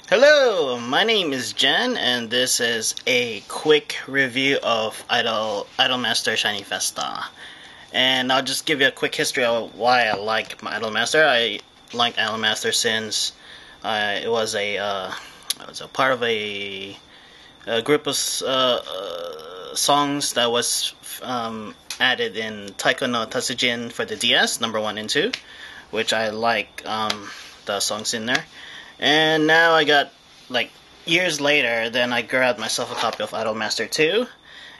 Hello, my name is GeN, and this is a quick review of Idolmaster Shiny Festa. And I'll just give you a quick history of why I like my Idolmaster. I like Idolmaster since it was a part of a group of songs that was added in Taiko no Tatsujin for the DS, number 1 and 2, which I like the songs in there. And now I got, like, years later, then I grabbed myself a copy of Idolmaster 2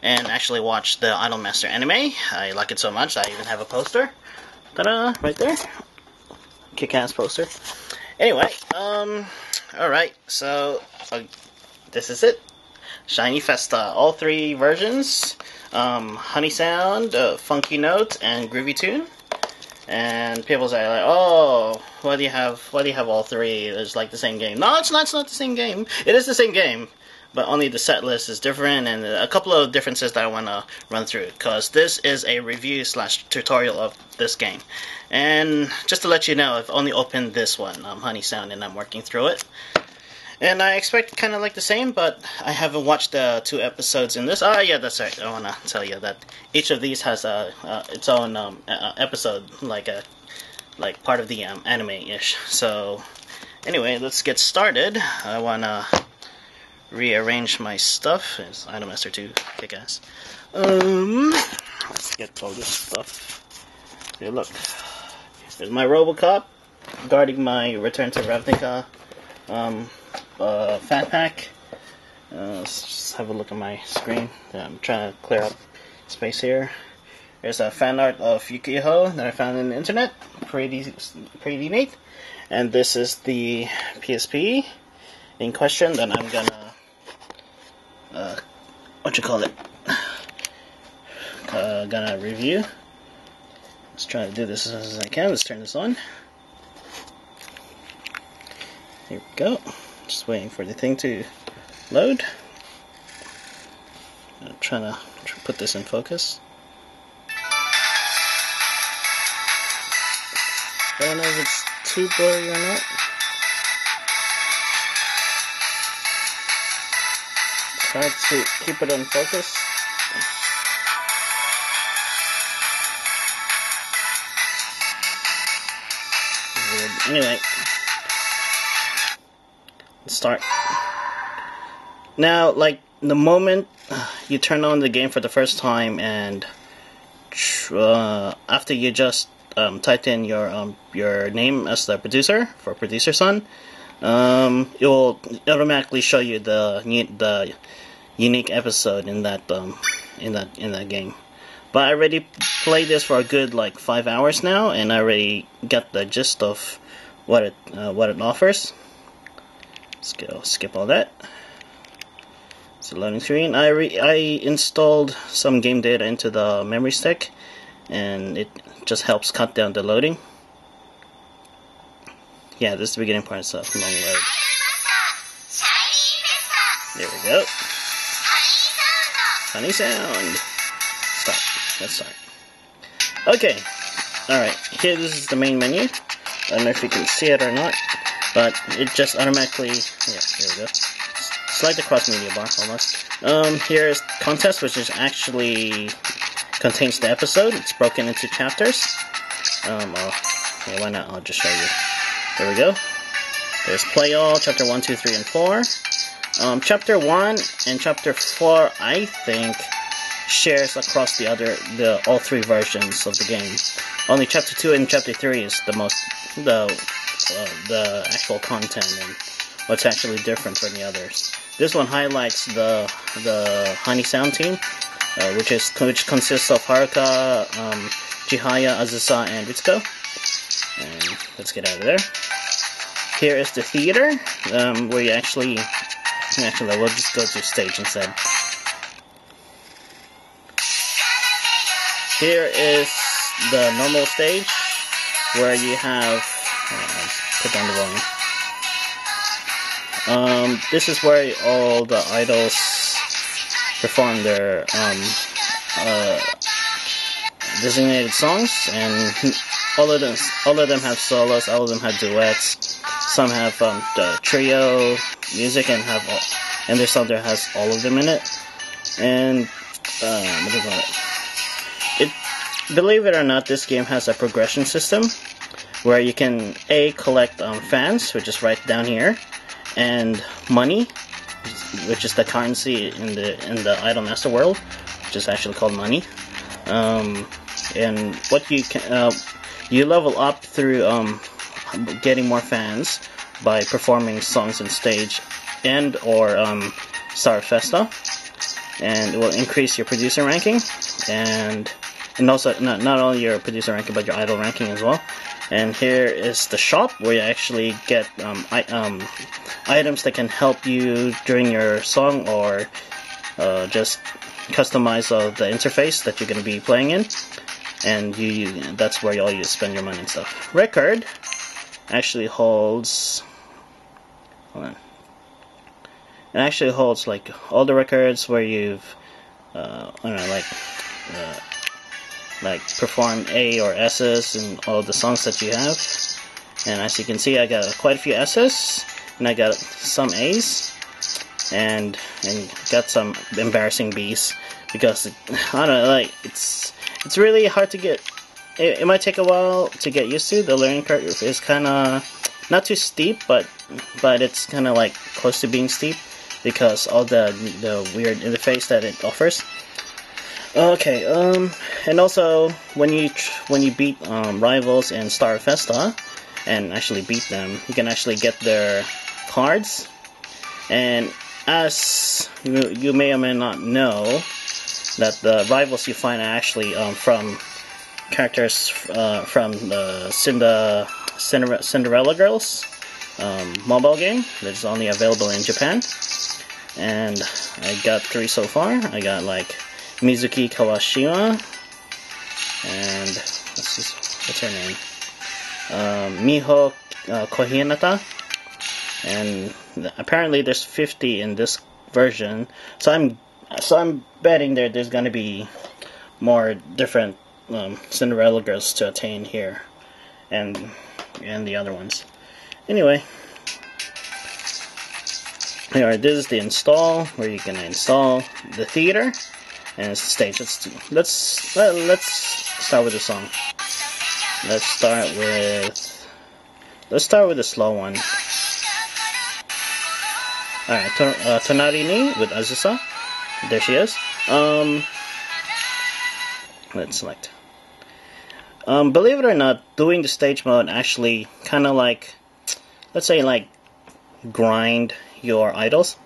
and actually watched the Idolmaster anime. I like it so much, I even have a poster. Ta-da! Right there. Kick-ass poster. Anyway, alright, so this is it. Shiny Festa. All 3 versions. Honey Sound, Funky Note, and Groovy Tune. And people say, like, oh, why do you have all 3? It's like the same game. No, it's not the same game. It is the same game, but only the set list is different, and a couple of differences that I want to run through, because this is a review / tutorial of this game. And just to let you know, I've only opened this one, Honey Sound, and I'm working through it. And I expect kind of like the same, but I haven't watched the 2 episodes in this. Oh, yeah, that's right. I want to tell you that each of these has its own episode, like part of the anime-ish. So, anyway, let's get started. I want to rearrange my stuff. It's Idolmaster 2, kick-ass. Let's get all this stuff. Here, look. There's my Robocop guarding my Return to Ravnica Fat Pack. Let's just have a look at my screen. I'm trying to clear up space here. There's a fan art of Yukihiro that I found on the internet. Pretty neat. And this is the PSP in question that I'm gonna gonna review. Let's try to do this as I can. Let's turn this on. Here we go. Just waiting for the thing to load. I'm trying to put this in focus. I don't know if it's too blurry or not. Try to keep it in focus. Anyway, let's start. Now, like, the moment you turn on the game for the first time, and after you just typed in your name as the producer for Producer Son, it will automatically show you the unique episode in that game. But I already played this for a good 5 hours now, and I already got the gist of what it offers. Let's skip all that. It's a loading screen. I installed some game data into the memory stick, and it just helps cut down the loading. Yeah, this is the beginning part, so long load. There we go. Honey Sound. Stop. Let's start. Okay. Alright, here this is the main menu. I don't know if you can see it or not, but it just automatically, yeah, here we go. It's like the cross-media bar, almost. Here's contest, which is actually contains the episode. It's broken into chapters. Yeah, why not? I'll just show you. There we go. There's Play All, Chapter 1, 2, 3, and 4. Chapter 1 and Chapter 4, I think, shares across all 3 versions of the game. Only Chapter 2 and Chapter 3 is the actual content and what's actually different from the others. This one highlights the Honey Sound team, which consists of Haruka, Chihaya, Azusa, and Ritsuko. And let's get out of there. Here is the theater, where you actually we'll just go to stage instead. Here is the normal stage, where you have, put down the volume. This is where all the idols perform their designated songs, and all of them have solos, all of them have duets, some have the trio music and and there's some that has all of them in it. And what do you call it? Believe it or not, this game has a progression system where you can collect fans, which is right down here, and money, which is the currency in the Idol Master world, which is actually called money. And what you can you level up through getting more fans by performing songs on stage or Star Festa, and it will increase your producer ranking, and also not only your producer ranking but your idol ranking as well. And here is the shop where you actually get items that can help you during your song, or just customize the interface that you're going to be playing in. And that's where you spend your money and stuff. Record actually holds. Hold on. It actually holds like all the records where you've I don't know, like performed A or S's and all the songs that you have. And as you can see, I got quite a few S's and I got some A's and got some embarrassing B's because I don't know, like it's really hard to get. It might take a while to get used to. The learning curve is kind of not too steep, but it's kind of like close to being steep because all the weird interface that it offers. Okay, and also when you beat rivals in Star Festa and actually beat them, you can actually get their cards. And as you may or may not know, that the rivals you find are actually from characters from the Cinderella Girls mobile game that is only available in Japan. And I got 3 so far. I got like Mizuki Kawashima, and what's her name? Miho Kohinata. And apparently there's 50 in this version, so I'm betting there's gonna be more different Cinderella girls to attain here, and the other ones. Anyway, alright, this is the install where you can install the theater and it's the stage. Let's start with the song. Let's start with the slow one. Alright, Tonari ni with Azusa. There she is. Let's select. Believe it or not, doing the stage mode actually kind of like, let's say like grind your idols,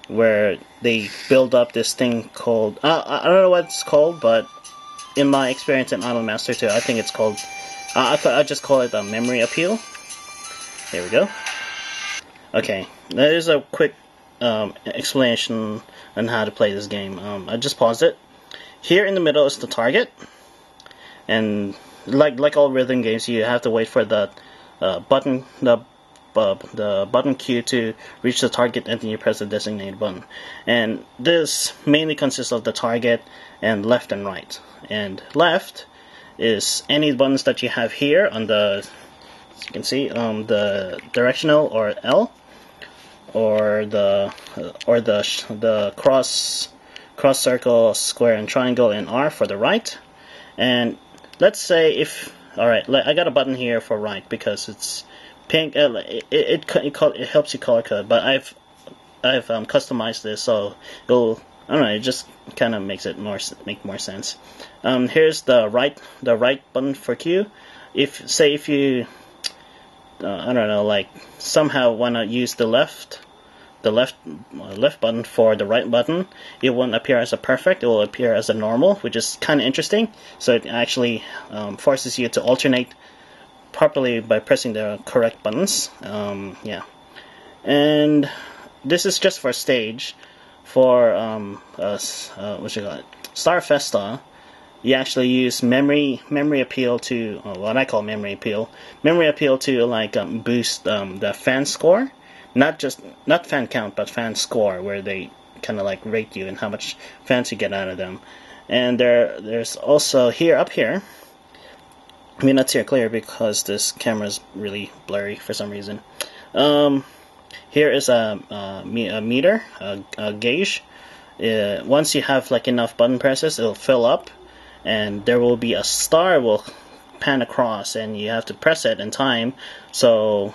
where they build up this thing called, I don't know what it's called, but in my experience in Idol Master 2, I think it's called, I just call it a memory appeal. There we go. Okay, that is a quick explanation on how to play this game. I just paused it. Here in the middle is the target, and like all rhythm games, you have to wait for the button cue to reach the target, and then you press the designated button. And this mainly consists of the target and left and right. And left is any buttons that you have here on the, as you can see, the directional or L, or the cross, circle, square, and triangle, and R for the right. And let's say if, alright, I got a button here for right because it's pink. It helps you color code, but I've customized this so it'll, I don't know, it just kind of makes it make more sense. Here's the right button for Q. If you I don't know, like somehow want to use the left button for the right button, it won't appear as a perfect, it will appear as a normal, which is kind of interesting. So it actually forces you to alternate properly by pressing the correct buttons. Yeah, and this is just for stage. For what you call it, Star Festa, you actually use memory appeal to what I call memory appeal to like boost the fan score, not fan count, but fan score, where they kind of like rate you and how much fans you get out of them. And there's also up here. I mean, not here clear because this camera is really blurry for some reason. Here is a meter, a gauge. Once you have like enough button presses, it'll fill up, and there will be a star will pan across, and you have to press it in time, so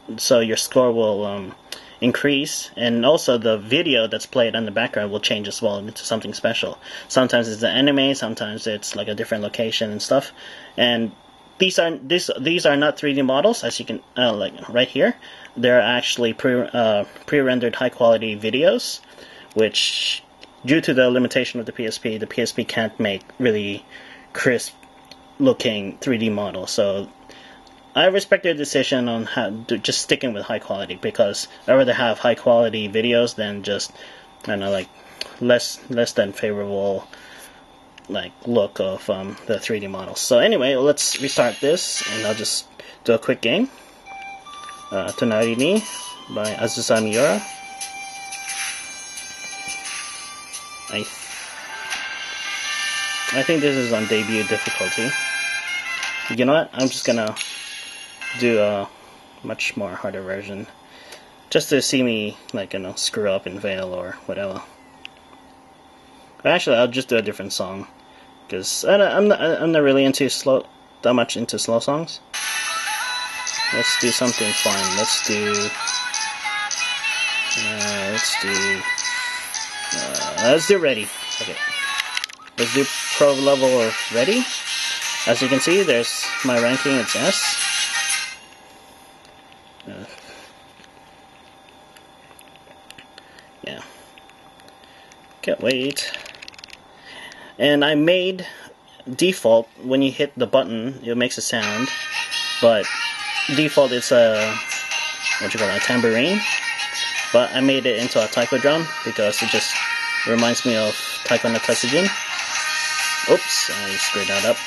your score will increase, and also the video that's played on the background will change as well into something special. Sometimes it's the anime, sometimes it's like a different location and stuff. And these are not 3D models, as you can like right here. They're actually pre-rendered high quality videos, which due to the limitation of the PSP can't make really crisp looking 3D models. So I respect their decision on just sticking with high quality, because I'd rather have high quality videos than just, I don't know, like less than favorable like look of the 3D models. So anyway, let's restart this, and I'll just do a quick game. Tonari ni by Azusa Miura. I think this is on debut difficulty. You know what? I'm just gonna do a much more harder version, just to see me, like, you know, screw up and fail or whatever. But actually, I'll just do a different song, because I'm not really into that much into slow songs. Let's do something fun. Let's do Ready. Okay. Let's do pro level of Ready. As you can see, there's my ranking. It's S. Yeah. Can't wait. And I made default, when you hit the button, it makes a sound, but default is a tambourine. But I made it into a taiko drum because it just reminds me of Taiko no Tatsujin. Oops, I screwed that up.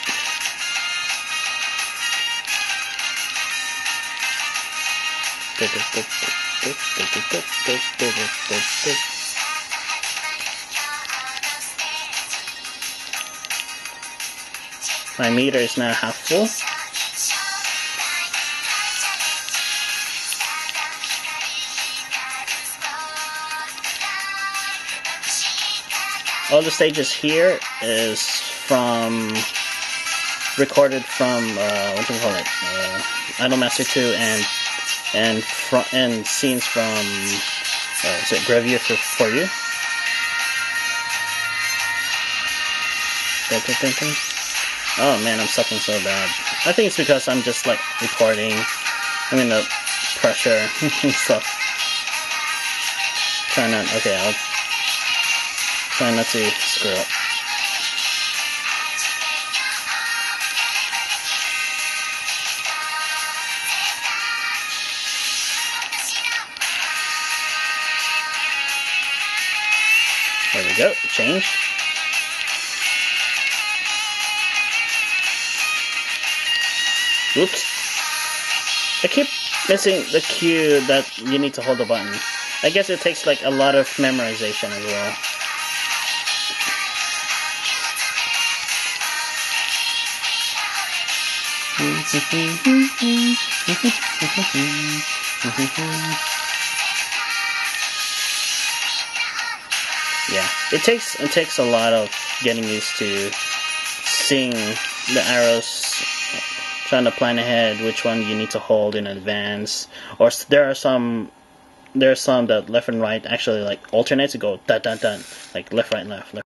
My meter is now half full. All the stages here is recorded from Idolmaster 2 and scenes from is it Gravure for You? Oh man, I'm sucking so bad. I think it's because I'm just like recording. I'm in the pressure and stuff. I'll try not to screw up. There we go, change. Oops. I keep missing the cue that you need to hold the button. I guess it takes like a lot of memorization as well. Yeah, it takes a lot of getting used to seeing the arrows, trying to plan ahead which one you need to hold in advance. Or there are some that left and right actually like alternate to go dun dun dun, like left right left left.